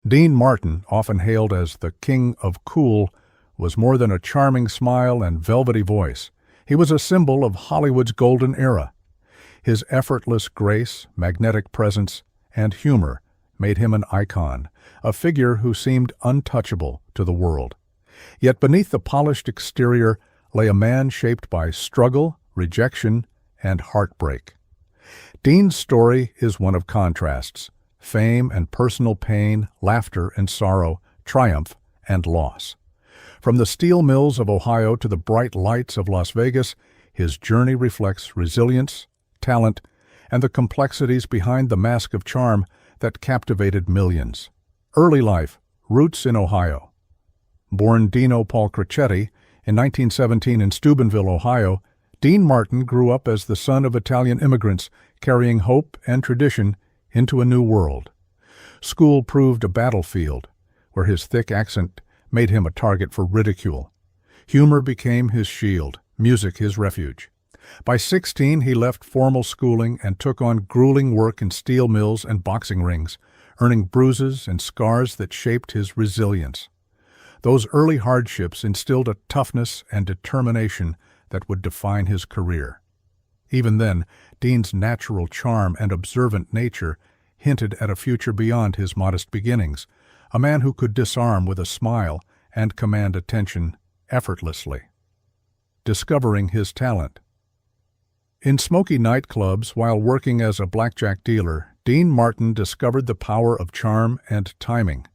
Dean Martin, often hailed as the King of Cool, was more than a charming smile and velvety voice. He was a symbol of Hollywood's golden era. His effortless grace, magnetic presence, and humor made him an icon, a figure who seemed untouchable to the world. Yet beneath the polished exterior lay a man shaped by struggle, rejection, and heartbreak. Dean's story is one of contrasts: fame and personal pain, laughter and sorrow, triumph and loss. From the steel mills of Ohio to the bright lights of Las Vegas, his journey reflects resilience, talent, and the complexities behind the mask of charm that captivated millions. Early life, roots in Ohio. Born Dino Paul Crocetti in 1917 in Steubenville, Ohio, Dean Martin grew up as the son of Italian immigrants, carrying hope and tradition into a new world. School proved a battlefield, where his thick accent made him a target for ridicule. Humor became his shield, music his refuge. By 16, he left formal schooling and took on grueling work in steel mills and boxing rings, earning bruises and scars that shaped his resilience. Those early hardships instilled a toughness and determination that would define his career. Even then, Dean's natural charm and observant nature hinted at a future beyond his modest beginnings, a man who could disarm with a smile and command attention effortlessly. Discovering his talent. In smoky nightclubs while working as a blackjack dealer, Dean Martin discovered the power of charm and timing.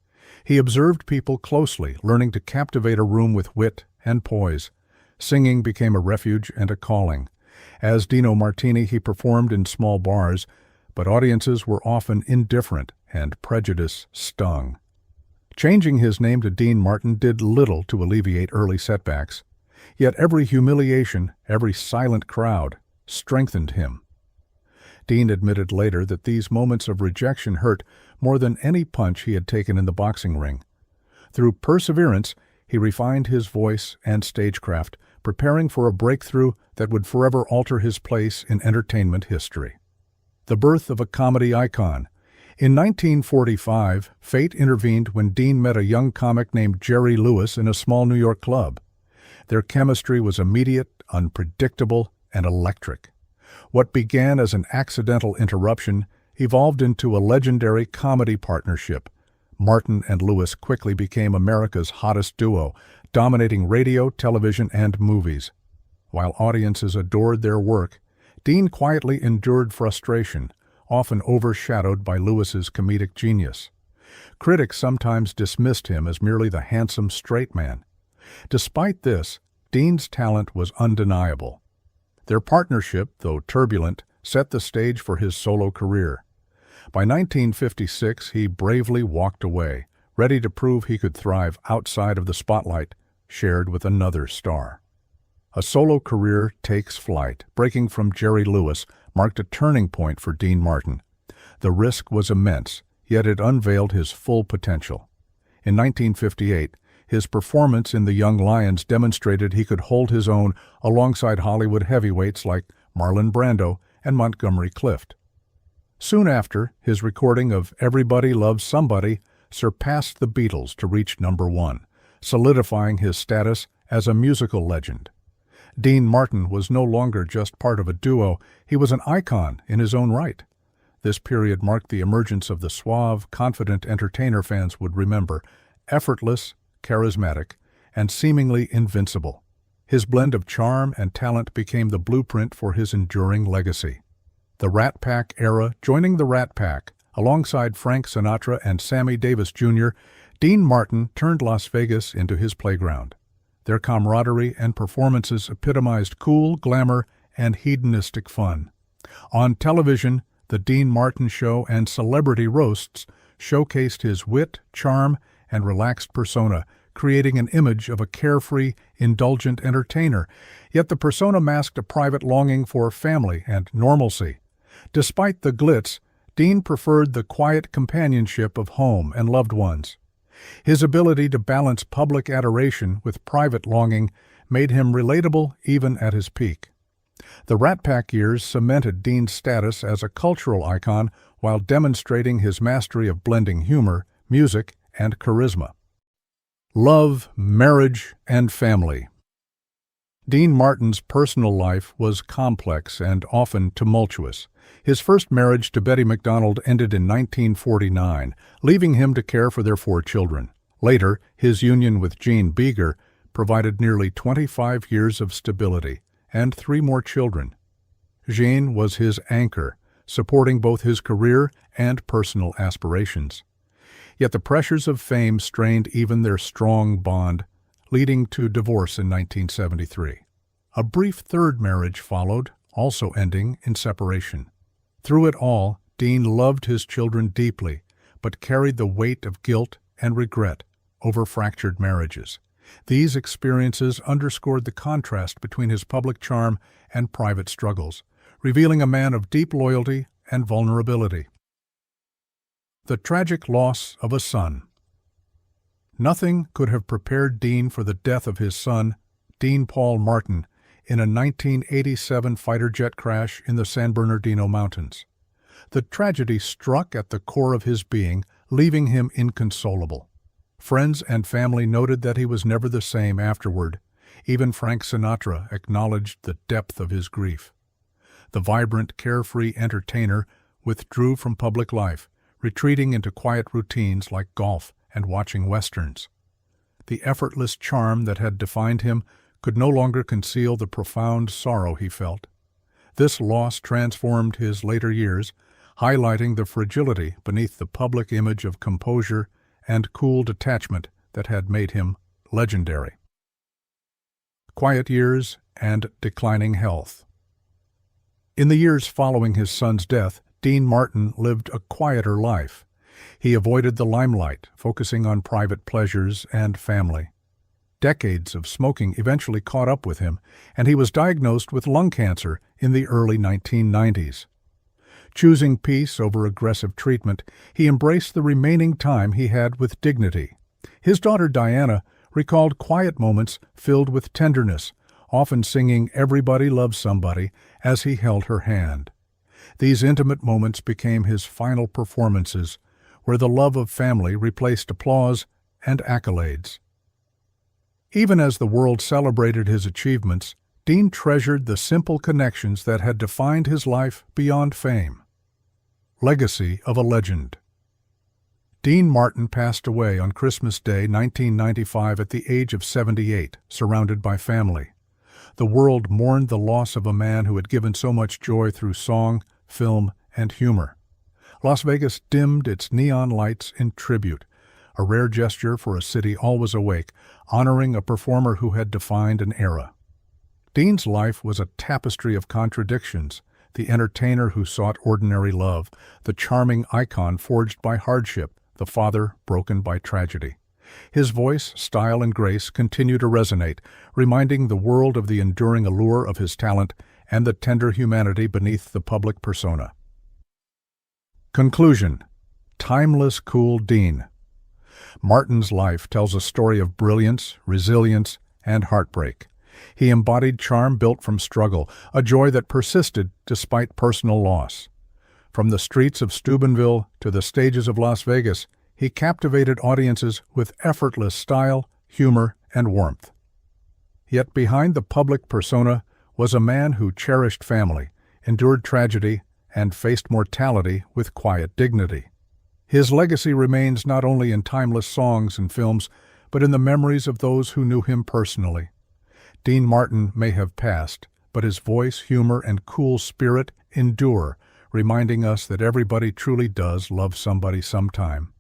He observed people closely, learning to captivate a room with wit and poise. Singing became a refuge and a calling. As Dino Martini, he performed in small bars, but audiences were often indifferent and prejudice stung. Changing his name to Dean Martin did little to alleviate early setbacks. Yet every humiliation, every silent crowd, strengthened him. Dean admitted later that these moments of rejection hurt more than any punch he had taken in the boxing ring. Through perseverance, he refined his voice and stagecraft, preparing for a breakthrough that would forever alter his place in entertainment history. The birth of a comedy icon. In 1945, fate intervened when Dean met a young comic named Jerry Lewis in a small New York club. Their chemistry was immediate, unpredictable, and electric. What began as an accidental interruption evolved into a legendary comedy partnership. Martin and Lewis quickly became America's hottest duo, dominating radio, television, and movies. While audiences adored their work, Dean quietly endured frustration, often overshadowed by Lewis's comedic genius. Critics sometimes dismissed him as merely the handsome straight man. Despite this, Dean's talent was undeniable. Their partnership, though turbulent, set the stage for his solo career. By 1956, he bravely walked away, ready to prove he could thrive outside of the spotlight, shared with another star. A solo career takes flight. Breaking from Jerry Lewis marked a turning point for Dean Martin. The risk was immense, yet it unveiled his full potential. In 1958, his performance in The Young Lions demonstrated he could hold his own alongside Hollywood heavyweights like Marlon Brando and Montgomery Clift. Soon after, his recording of Everybody Loves Somebody surpassed the Beatles to reach #1, solidifying his status as a musical legend. Dean Martin was no longer just part of a duo, he was an icon in his own right. This period marked the emergence of the suave, confident entertainer fans would remember, effortless, charismatic, and seemingly invincible. His blend of charm and talent became the blueprint for his enduring legacy. The Rat Pack era. Joining the Rat Pack, alongside Frank Sinatra and Sammy Davis Jr., Dean Martin turned Las Vegas into his playground. Their camaraderie and performances epitomized cool, glamour, and hedonistic fun. On television, The Dean Martin Show and celebrity roasts showcased his wit, charm, and relaxed persona, creating an image of a carefree, indulgent entertainer. Yet the persona masked a private longing for family and normalcy. Despite the glitz, Dean preferred the quiet companionship of home and loved ones. His ability to balance public adoration with private longing made him relatable even at his peak. The Rat Pack years cemented Dean's status as a cultural icon while demonstrating his mastery of blending humor, music, and charisma. Love, marriage, and family. Dean Martin's personal life was complex and often tumultuous. His first marriage to Betty MacDonald ended in 1949, leaving him to care for their 4 children. Later, his union with Jean Beager provided nearly 25 years of stability and 3 more children. Jean was his anchor, supporting both his career and personal aspirations. Yet the pressures of fame strained even their strong bond, leading to divorce in 1973. A brief third marriage followed, also ending in separation. Through it all, Dean loved his children deeply, but carried the weight of guilt and regret over fractured marriages. These experiences underscored the contrast between his public charm and private struggles, revealing a man of deep loyalty and vulnerability. The tragic loss of a son. Nothing could have prepared Dean for the death of his son, Dean Paul Martin, in a 1987 fighter jet crash in the San Bernardino Mountains. The tragedy struck at the core of his being, leaving him inconsolable. Friends and family noted that he was never the same afterward. Even Frank Sinatra acknowledged the depth of his grief. The vibrant, carefree entertainer withdrew from public life, retreating into quiet routines like golf and watching westerns. The effortless charm that had defined him could no longer conceal the profound sorrow he felt. This loss transformed his later years, highlighting the fragility beneath the public image of composure and cool detachment that had made him legendary. Quiet years and declining health. In the years following his son's death, Dean Martin lived a quieter life. He avoided the limelight, focusing on private pleasures and family. Decades of smoking eventually caught up with him, and he was diagnosed with lung cancer in the early 1990s. Choosing peace over aggressive treatment, he embraced the remaining time he had with dignity. His daughter Deana recalled quiet moments filled with tenderness, often singing "Everybody Loves Somebody" as he held her hand. These intimate moments became his final performances, where the love of family replaced applause and accolades. Even as the world celebrated his achievements, Dean treasured the simple connections that had defined his life beyond fame. Legacy of a legend. Dean Martin passed away on Christmas Day, 1995, at the age of 78, surrounded by family. The world mourned the loss of a man who had given so much joy through song, film, and humor. Las Vegas dimmed its neon lights in tribute, a rare gesture for a city always awake, honoring a performer who had defined an era. Dean's life was a tapestry of contradictions, the entertainer who sought ordinary love, the charming icon forged by hardship, the father broken by tragedy. His voice, style, and grace continue to resonate, reminding the world of the enduring allure of his talent and the tender humanity beneath the public persona. Conclusion. Timeless cool Dean. Martin's life tells a story of brilliance, resilience, and heartbreak. He embodied charm built from struggle, a joy that persisted despite personal loss. From the streets of Steubenville to the stages of Las Vegas, he captivated audiences with effortless style, humor, and warmth. Yet behind the public persona was a man who cherished family, endured tragedy, and faced mortality with quiet dignity. His legacy remains not only in timeless songs and films, but in the memories of those who knew him personally. Dean Martin may have passed, but his voice, humor, and cool spirit endure, reminding us that everybody truly does love somebody sometime.